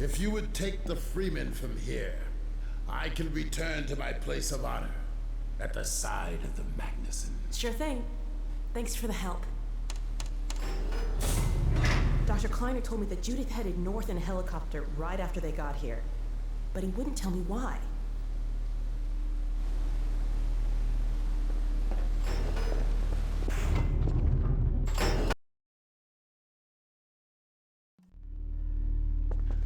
If you would take the Freeman from here, I can return to my place of honor at the side of the Magnuson. Sure thing. Thanks for the help. Dr. Kleiner told me that Judith headed north in a helicopter right after they got here. But he wouldn't tell me why.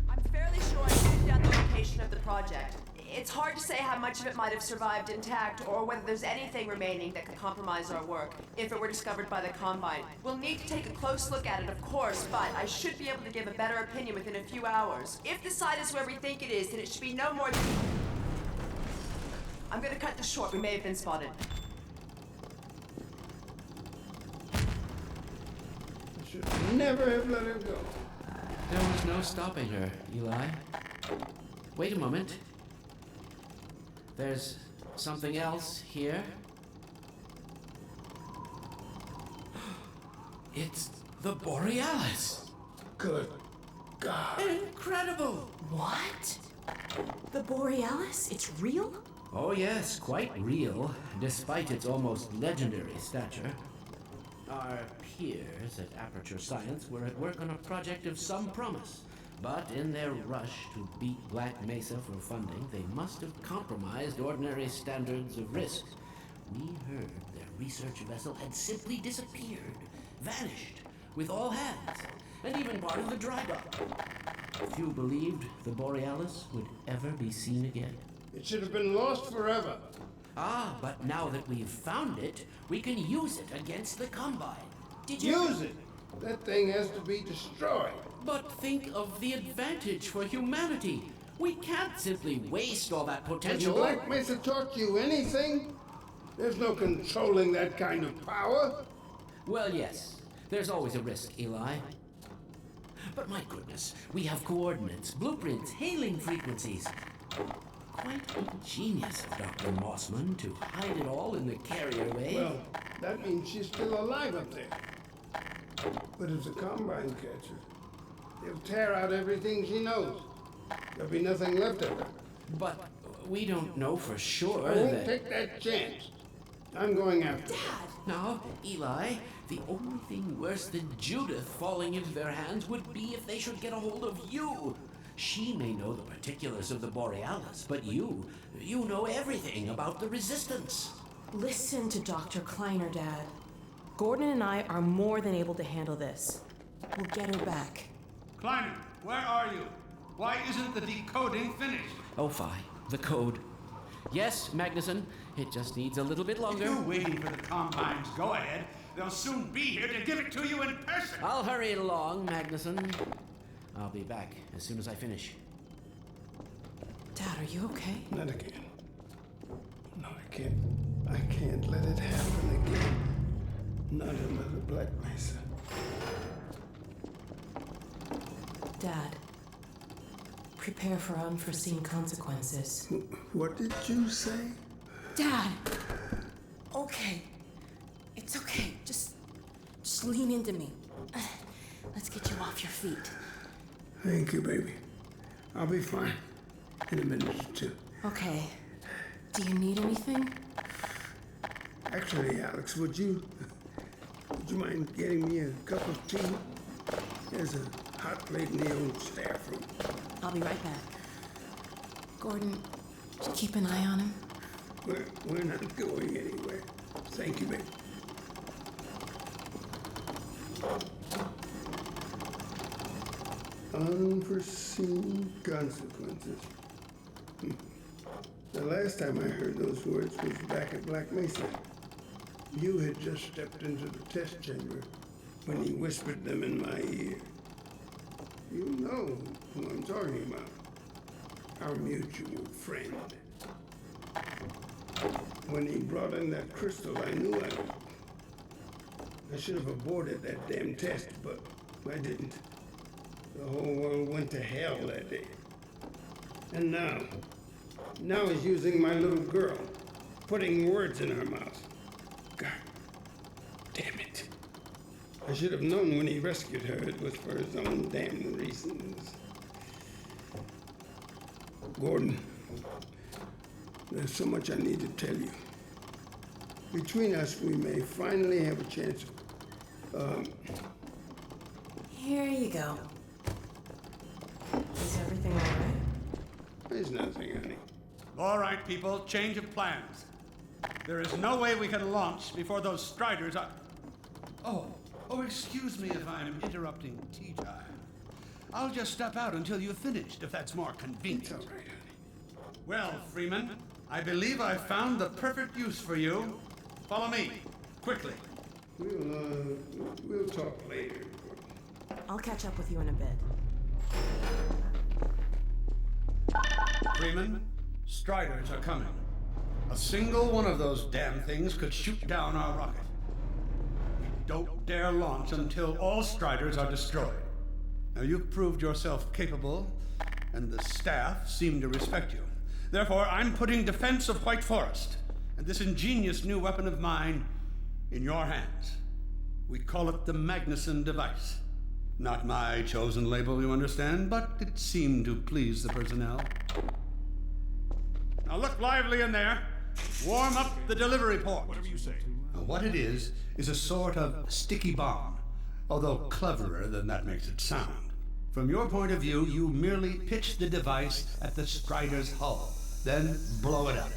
I'm fairly sure I figured out the location of the project. It's hard to say how much of it might have survived intact, or whether there's anything remaining that could compromise our work, if it were discovered by the Combine. We'll need to take a close look at it, of course, but I should be able to give a better opinion within a few hours. If the site is where we think it is, then it should be no more than... I'm gonna cut this short. We may have been spotted. I should never have let her go. There was no stopping her, Eli. Wait a moment. There's something else here. It's the Borealis. Good God. Incredible! What? The Borealis? It's real? Oh yes, quite real, despite its almost legendary stature. Our peers at Aperture Science were at work on a project of some promise. But in their rush to beat Black Mesa for funding, they must have compromised ordinary standards of risk. We heard their research vessel had simply disappeared, vanished, with all hands, and even part of the dry dock. Few believed the Borealis would ever be seen again. It should have been lost forever. Ah, but now that we've found it, we can use it against the Combine. Did you... Use it! That thing has to be destroyed. But think of the advantage for humanity. We can't simply waste all that Has potential. Black Mesa taught you anything? There's no controlling that kind of power. Well, yes. There's always a risk, Eli. But my goodness, we have coordinates, blueprints, hailing frequencies. Quite ingenious of Dr. Mossman to hide it all in the carrier way. Well, that means she's still alive up there. But if the Combine catches her, they'll tear out everything she knows. There'll be nothing left of her. But we don't know for sure I won't that... take that chance. I'm going after her. Now, Eli, the only thing worse than Judith falling into their hands would be if they should get a hold of you. She may know the particulars of the Borealis, but you know everything about the Resistance. Listen to Dr. Kleiner, Dad. Gordon and I are more than able to handle this. We'll get her back. Kleiner, where are you? Why isn't the decoding finished? Oh, fine. The code. Yes, Magnuson. It just needs a little bit longer. If you're waiting for the Combine's go-ahead, they'll soon be here to give it to you in person. I'll hurry it along, Magnuson. I'll be back as soon as I finish. Dad, are you okay? Not again. No, I can't. I can't let it happen again. Not another Black Mesa. Dad, prepare for unforeseen consequences. What did you say? Dad! Okay. It's okay. Just lean into me. Let's get you off your feet. Thank you, baby. I'll be fine in a minute or two. Okay. Do you need anything? Actually, Alex, would you mind getting me a cup of tea? There's a hot plate in the old staff room. I'll be right back. Gordon, keep an eye on him. We're not going anywhere. Thank you, baby. Unforeseen consequences. The last time I heard those words was back at Black Mesa. You had just stepped into the test chamber when he whispered them in my ear. You know who I'm talking about. Our mutual friend. When he brought in that crystal, I knew I should have aborted that damn test, but I didn't. The whole world went to hell that day. And now he's using my little girl, putting words in her mouth. God damn it. I should have known when he rescued her it was for his own damn reasons. Gordon, there's so much I need to tell you. Between us, we may finally have a chance. Here you go. Is everything all right? There's nothing, honey. All right, people, change of plans. There is no way we can launch before those Striders are... Oh, excuse me if I'm interrupting tea time. I'll just step out until you've finished, if that's more convenient. It's all right, honey. Well, Freeman, I believe I've found the perfect use for you. Follow me, quickly. We'll talk later. I'll catch up with you in a bit. Freeman, Striders are coming. A single one of those damn things could shoot down our rocket. We don't dare launch until all Striders are destroyed. Now, you've proved yourself capable, and the staff seem to respect you. Therefore, I'm putting defense of White Forest and this ingenious new weapon of mine in your hands. We call it the Magnuson device. Not my chosen label, you understand, but it seemed to please the personnel. Now look lively in there. Warm up the delivery port. Whatever you say. Now, what it is a sort of sticky bomb, although cleverer than that makes it sound. From your point of view, you merely pitch the device at the Strider's hull, then blow it up.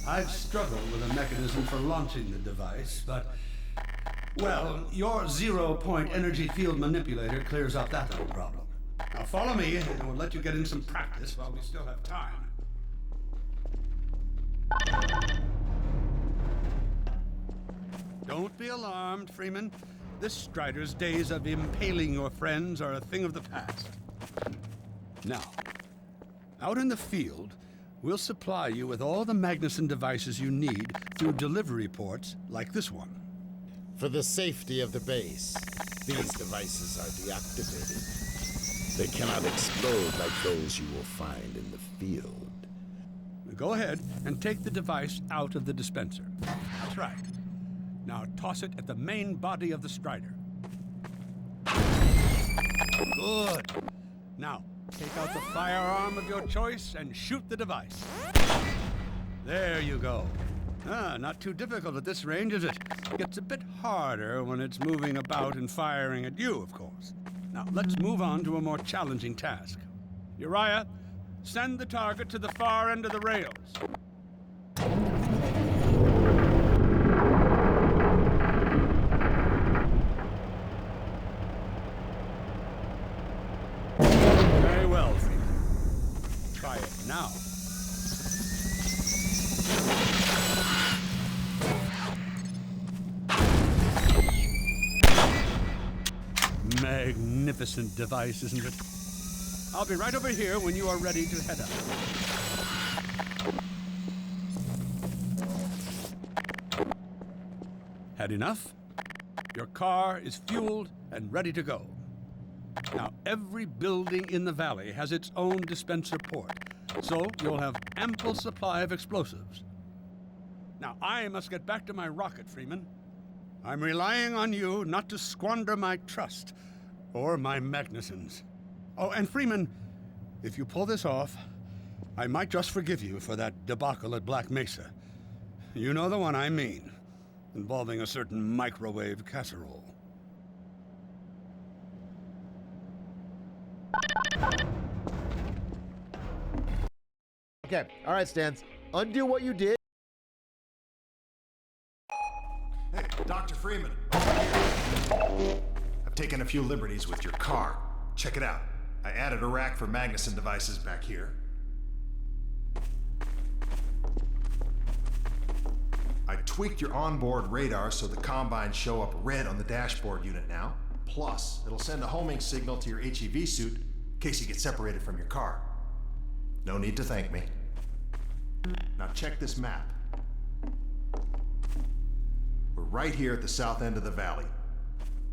I've struggled with a mechanism for launching the device, but, well, your zero-point energy field manipulator clears up that little problem. Now follow me, and we'll let you get in some practice while we still have time. Don't be alarmed, Freeman. This Strider's days of impaling your friends are a thing of the past. Now, out in the field, we'll supply you with all the Magnuson devices you need through delivery ports like this one. For the safety of the base, these devices are deactivated. They cannot explode like those you will find in the field. Go ahead and take the device out of the dispenser. That's right. Now toss it at the main body of the Strider. Good. Now, take out the firearm of your choice and shoot the device. There you go. Not too difficult at this range, is it? Gets a bit harder when it's moving about and firing at you, of course. Now, let's move on to a more challenging task. Uriah, send the target to the far end of the rails. Very well, Freeman. Try it now. Magnificent device, isn't it? I'll be right over here when you are ready to head up. Had enough? Your car is fueled and ready to go. Now, every building in the valley has its own dispenser port, so you'll have ample supply of explosives. Now, I must get back to my rocket, Freeman. I'm relying on you not to squander my trust or my Magnusons. Oh, and Freeman, if you pull this off, I might just forgive you for that debacle at Black Mesa. You know the one I mean, involving a certain microwave casserole. Okay, all right, Stans. Undo what you did. Hey, Dr. Freeman. I've taken a few liberties with your car. Check it out. I added a rack for Magnuson devices back here. I tweaked your onboard radar so the combines show up red on the dashboard unit now. Plus, it'll send a homing signal to your HEV suit in case you get separated from your car. No need to thank me. Now check this map. We're right here at the south end of the valley.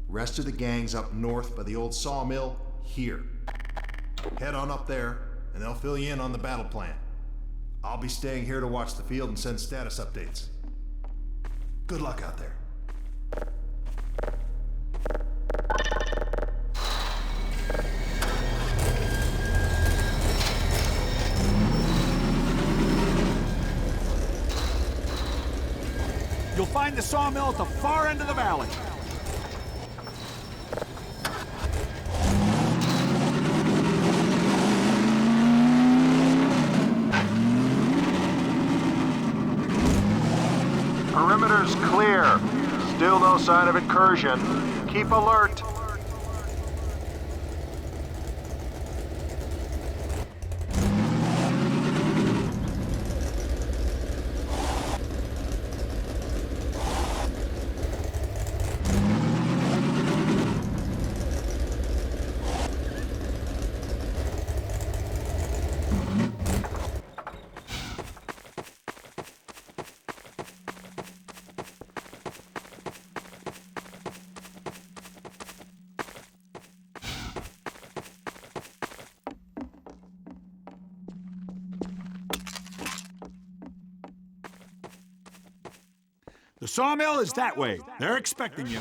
Rest of the gang's up north by the old sawmill here. Head on up there, and they'll fill you in on the battle plan. I'll be staying here to watch the field and send status updates. Good luck out there. You'll find the sawmill at the far end of the valley. Perimeter's clear. Still no sign of incursion. Keep alert. The sawmill is that way. They're expecting you.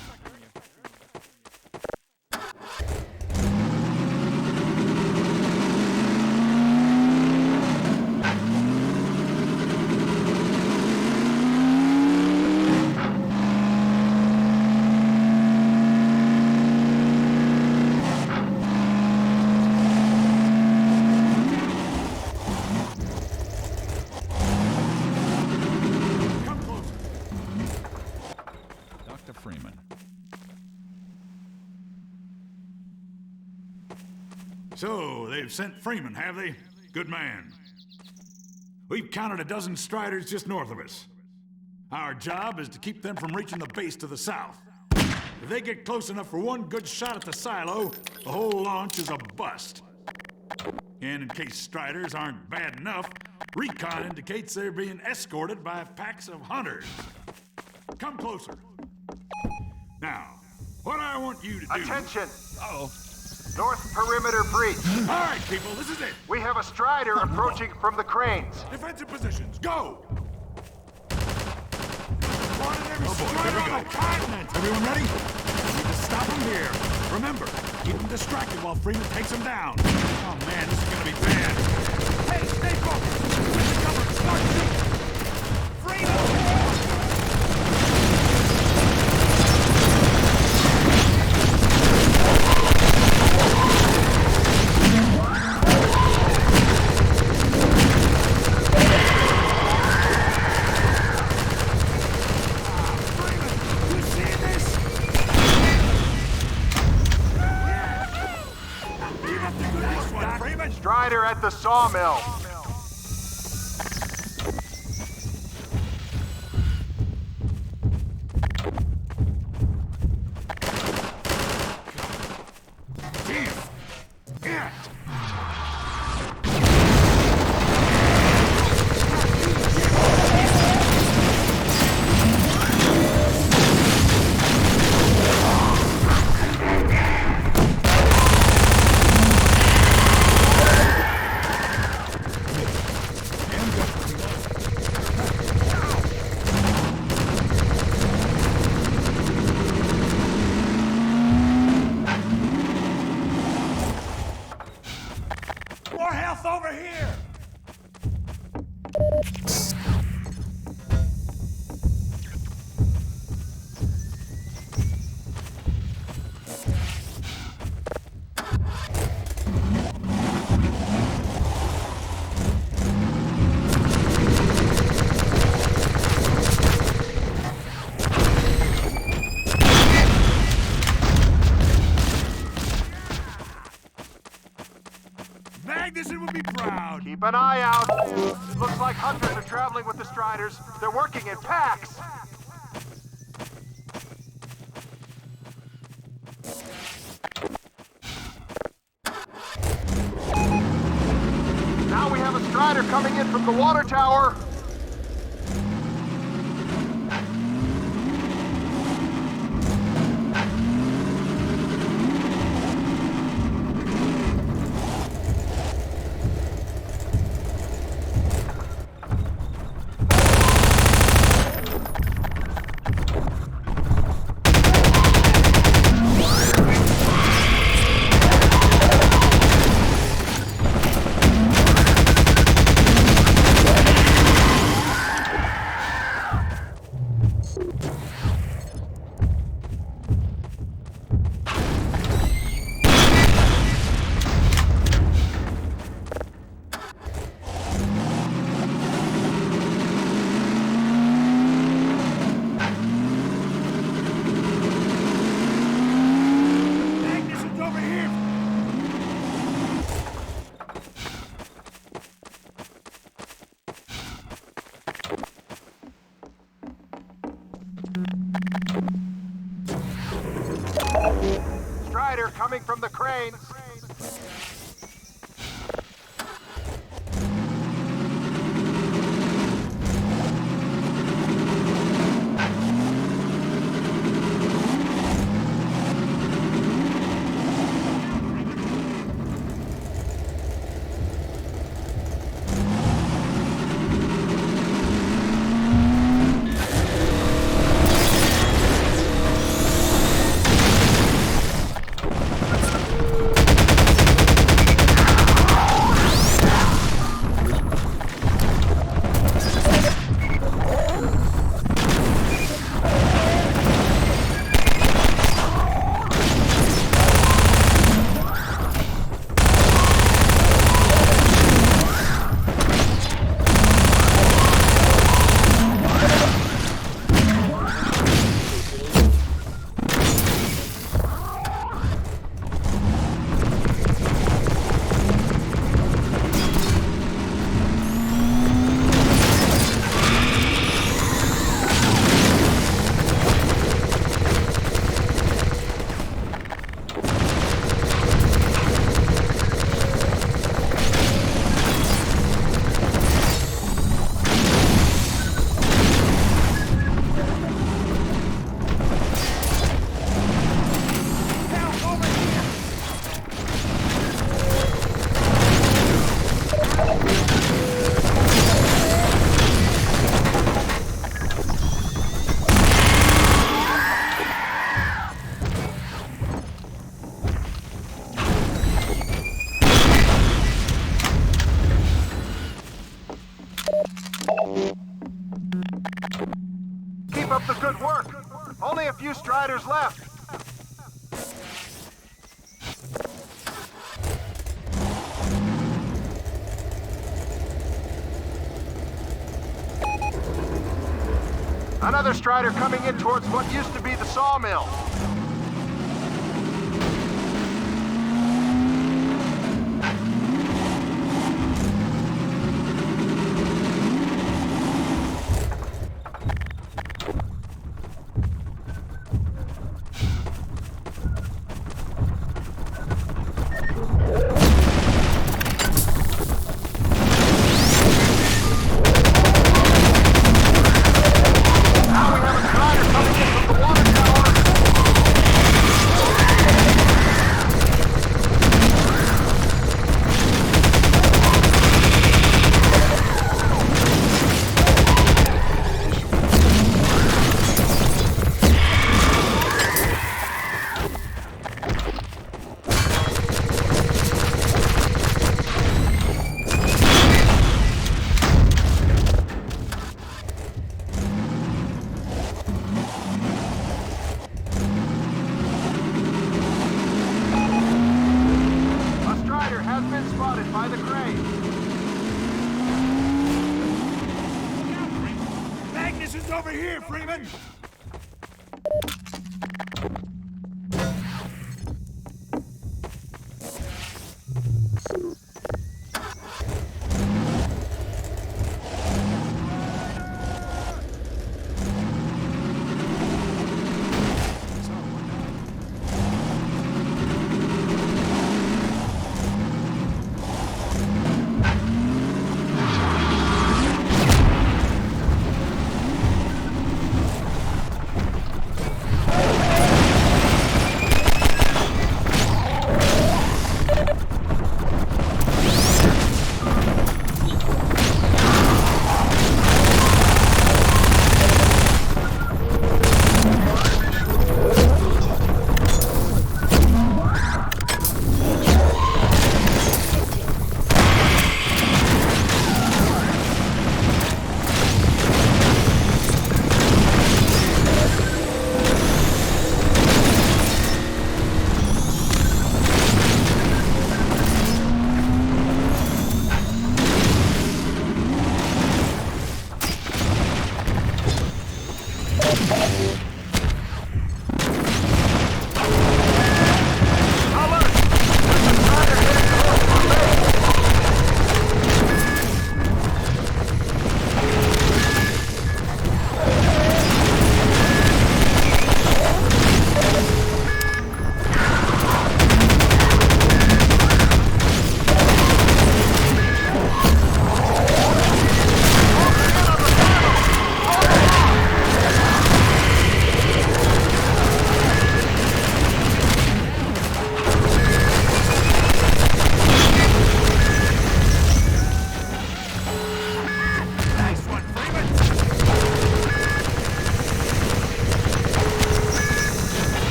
So, they've sent Freeman, have they? Good man. We've counted a dozen Striders just north of us. Our job is to keep them from reaching the base to the south. If they get close enough for one good shot at the silo, the whole launch is a bust. And in case Striders aren't bad enough, recon indicates they're being escorted by packs of hunters. Come closer. Now, what I want you to do... Attention! Uh-oh. North perimeter breach. All right, people, this is it. We have a Strider approaching from the cranes. Defensive positions, go! One in every Strider Strider on on the continent! Everyone ready? We need to stop them here. Remember, keep them distracted while Freeman takes them down. Oh man, this is gonna be bad. Hey, stay focused! With the cover, start shooting! Freeman! Strider at the sawmill. Over here! Magnuson would be proud. Keep an eye out. It looks like hunters are traveling with the Striders. They're working in packs. Now we have a Strider coming in from the water tower. Magnusson's over here! Strider coming from the cranes. Keep up the good work. Only a few Striders left. Another Strider coming in towards what used to be the sawmill. Now we have a Strider coming in from the water tower. A Strider has been spotted by the crane. Magnusson's over here, Freeman!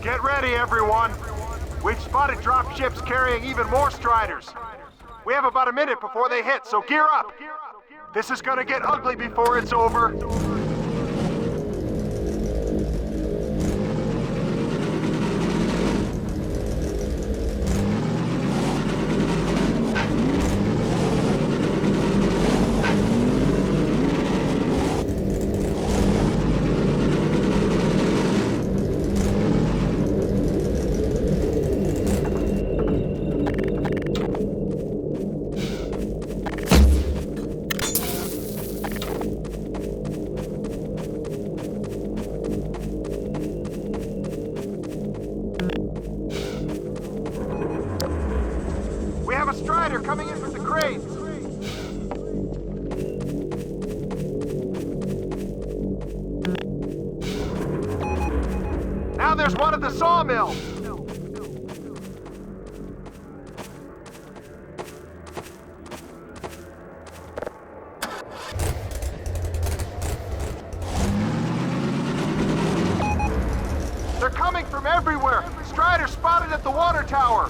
Get ready, everyone. We've spotted drop ships carrying even more Striders. We have about a minute before they hit, so gear up. This is gonna get ugly before it's over. Coming in from the crates. Now there's one at the sawmill. They're coming from everywhere. Strider spotted at the water tower.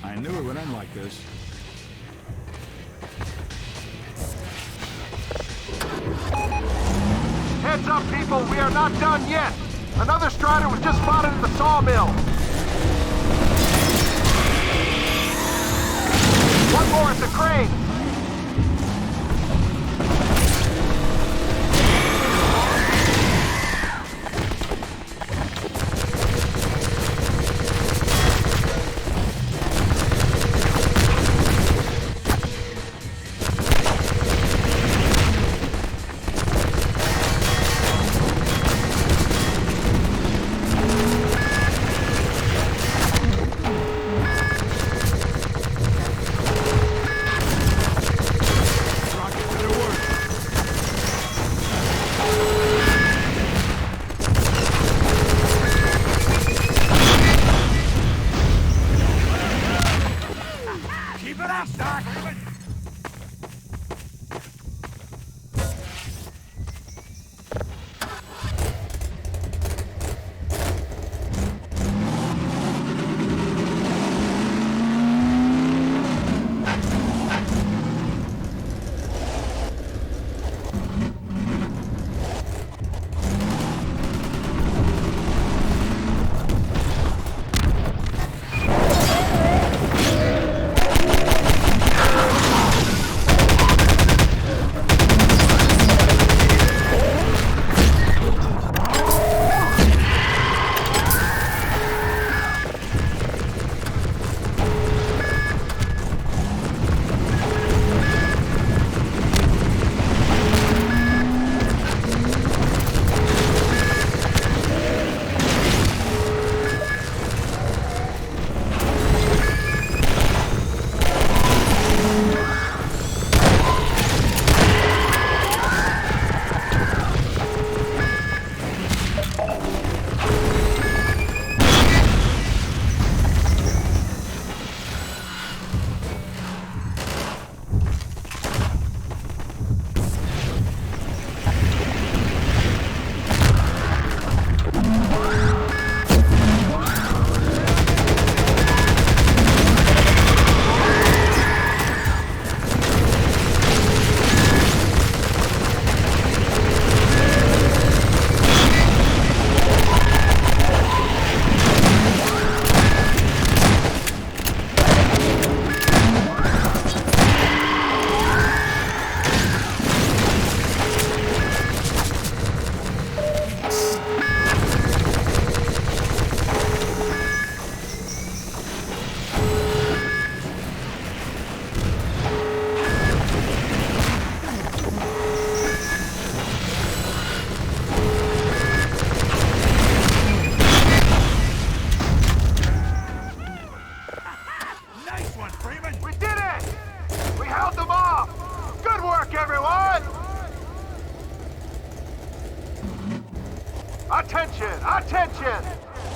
I knew it would end like this. Heads up, people, we are not done yet. Another Strider was just spotted at the sawmill. One more at the crane. Attention! Attention!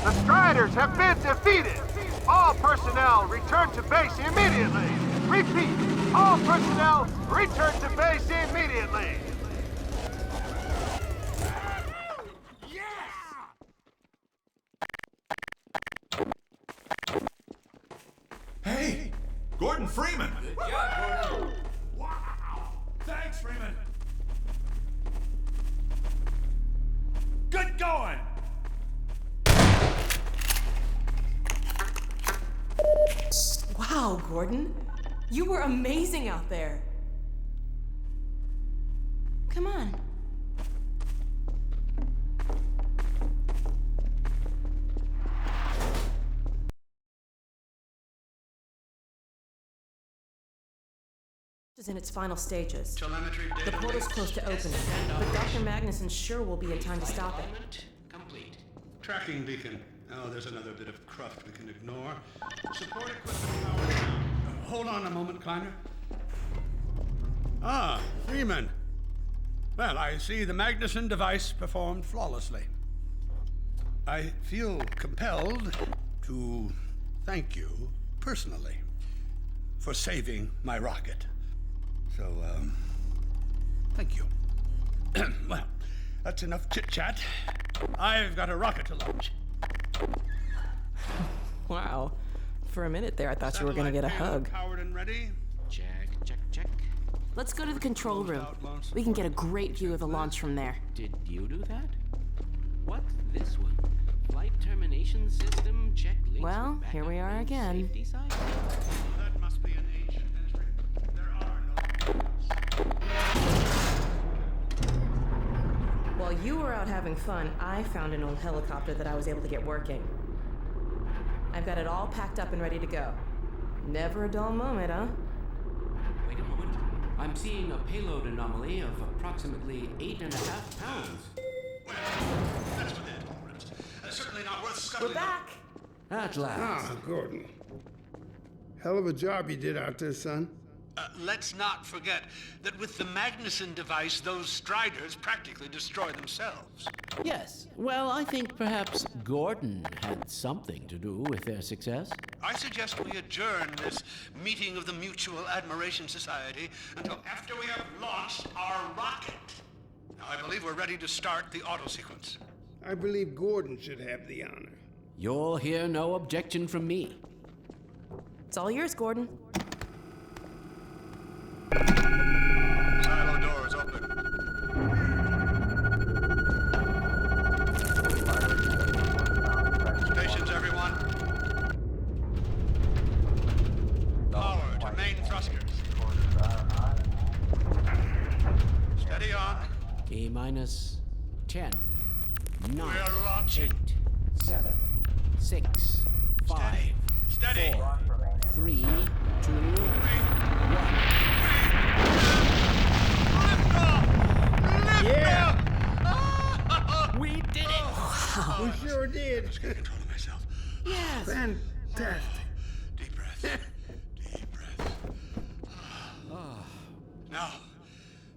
The Striders have been defeated! All personnel return to base immediately! Repeat! All personnel return to base immediately! Hey! Gordon Freeman! Yeah, Gordon. Wow! Thanks, Freeman! Good going! Wow, Gordon. You were amazing out there. Come on. Is in its final stages. The portal's close to opening, but Dr. Magnuson sure will be in time to stop it. Complete. Tracking beacon. Oh, there's another bit of cruft we can ignore. Support equipment powered down. Hold on a moment, Kleiner. Ah, Freeman. Well, I see the Magnuson device performed flawlessly. I feel compelled to thank you personally for saving my rocket. So, thank you. Well, that's enough chit-chat. I've got a rocket to launch. Wow. For a minute there, I thought you were gonna get a hug. Powered and ready. Check, check, check. Let's go to the control room. We can get a great view of the launch from there. Did you do that? What's this one? Flight termination system check links. Well, with here we backup are and again. safety side? That must be an ancient history. There are no. While you were out having fun, I found an old helicopter that I was able to get working. I've got it all packed up and ready to go. Never a dull moment, huh? Wait a moment. I'm seeing a payload anomaly of approximately 8.5 pounds. Well, that's within tolerance. Certainly not worth scuttling. We're back! At last. Ah, Gordon. Hell of a job you did out there, son. Let's not forget that with the Magnuson device, those Striders practically destroy themselves. Yes. Well, I think perhaps Gordon had something to do with their success. I suggest we adjourn this meeting of the Mutual Admiration Society until after we have launched our rocket. Now, I believe we're ready to start the auto sequence. I believe Gordon should have the honor. You'll hear no objection from me. It's all yours, Gordon. Silo doors open. Stations, everyone. Power to main thrusters. Steady on. T-minus 10, 9, We're launching. 8, 7, 6, 5, Steady. 4, 3, 2, 1. Yeah! We did it! We sure did. Just get control of myself. Yes! Fantastic. Deep breath. Deep breath.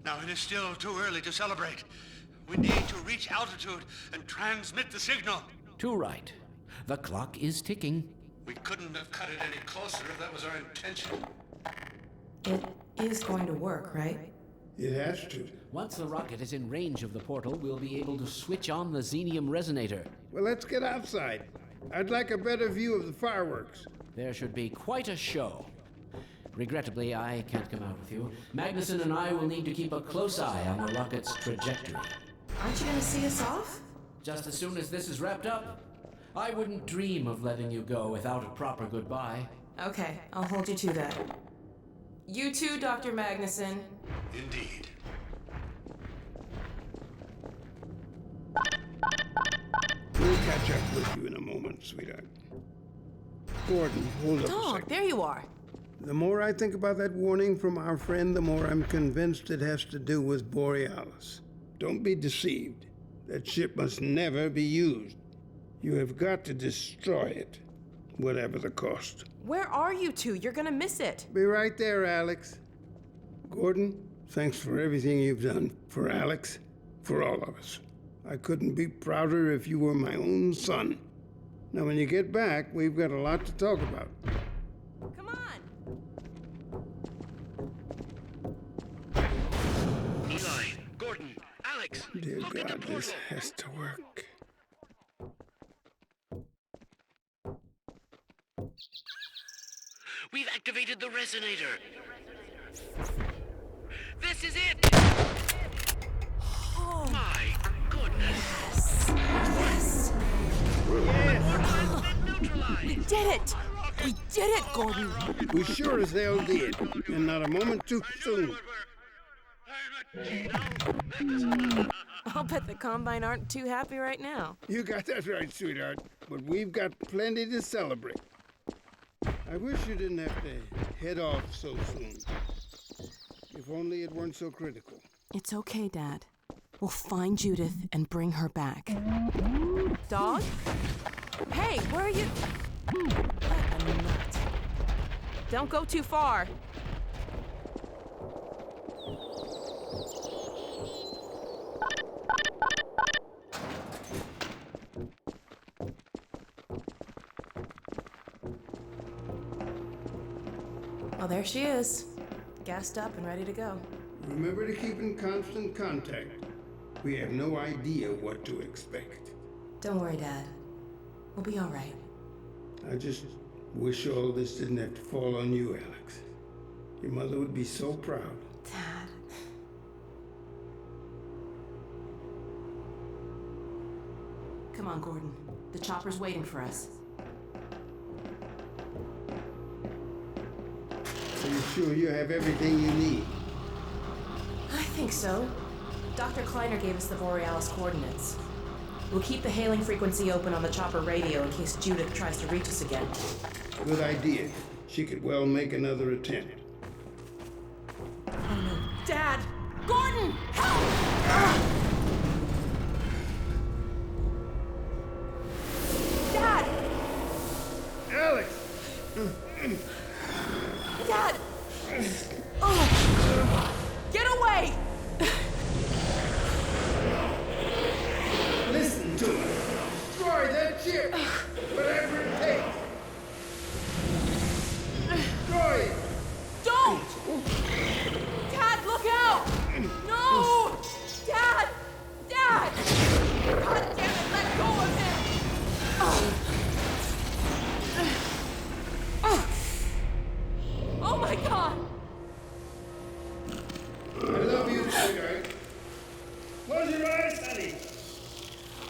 Now it is still too early to celebrate. We need to reach altitude and transmit the signal. Too right. The clock is ticking. We couldn't have cut it any closer if that was our intention. It is going to work, right? It has to. Once the rocket is in range of the portal, we'll be able to switch on the xenium resonator. Well, let's get outside. I'd like a better view of the fireworks. There should be quite a show. Regrettably, I can't come out with you. Magnuson and I will need to keep a close eye on the rocket's trajectory. Aren't you gonna see us off? Just as soon as this is wrapped up, I wouldn't dream of letting you go without a proper goodbye. Okay, I'll hold you to that. You too, Dr. Magnuson. Indeed. We'll catch up with you in a moment, sweetheart. Gordon, hold up a Dog, second. there you are. The more I think about that warning from our friend, the more I'm convinced it has to do with Borealis. Don't be deceived. That ship must never be used. You have got to destroy it, whatever the cost. Where are you two? You're gonna miss it. Be right there, Alex. Gordon, thanks for everything you've done for Alex, for all of us. I couldn't be prouder if you were my own son. Now, when you get back, we've got a lot to talk about. Come on! Eli, Gordon, Alex, Dear look at the God, this portal. has to work. We've activated the resonator. This is it! Oh, My goodness! yes! Neutralized! We did it! We did it, Gordon! We sure as hell did, and not a moment too soon. I'll bet the Combine aren't too happy right now. You got that right, sweetheart. But we've got plenty to celebrate. I wish you didn't have to head off so soon. If only it weren't so critical. It's okay, Dad. We'll find Judith and bring her back. Dog? Hey, where are you? What a nut. Don't go too far. Well, there she is. Gassed up and ready to go. Remember to keep in constant contact. We have no idea what to expect. Don't worry, Dad. We'll be all right. I just wish all this didn't have to fall on you, Alex. Your mother would be so proud. Dad. Come on, Gordon. The chopper's waiting for us. Are you sure you have everything you need? I think so. Dr. Kleiner gave us the Borealis coordinates. We'll keep the hailing frequency open on the chopper radio in case Judith tries to reach us again. Good idea. She could well make another attempt. Oh no. Dad! Gordon! Help! Dad! Alex! Dad! Oh. Get away! Listen to me. Destroy that ship! Whatever it takes! Destroy it! Don't! Dad, look out! No! Dad! Dad! God damn it, let go of him! Oh my God! I love you, sweetheart. Close your eyes, honey.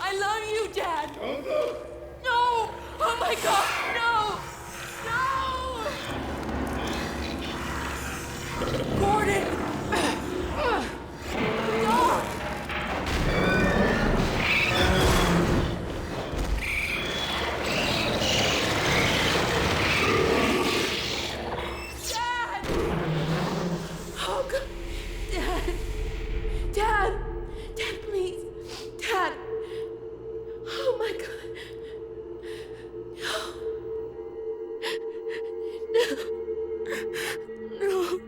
I love you, Dad! Don't look. No! Oh my God! No! No! Gordon! Dog! Dad! Oh God! Dad! Dad! Dad, please! Dad! Oh my God! No! No!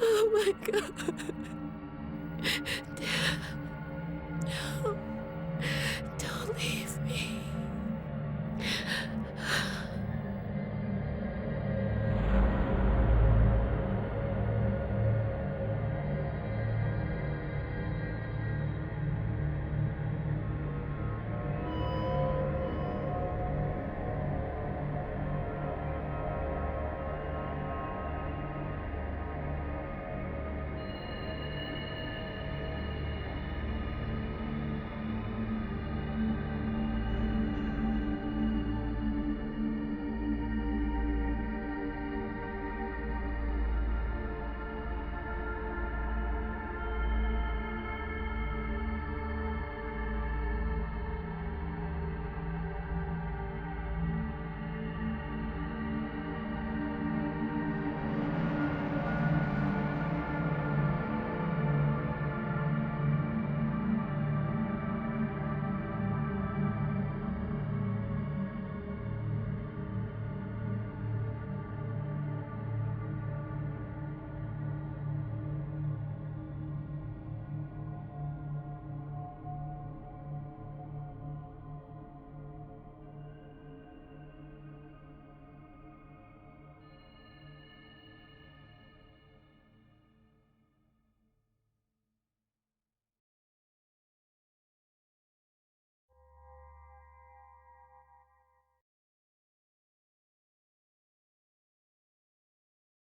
Oh my God! Dad! No! Don't leave me!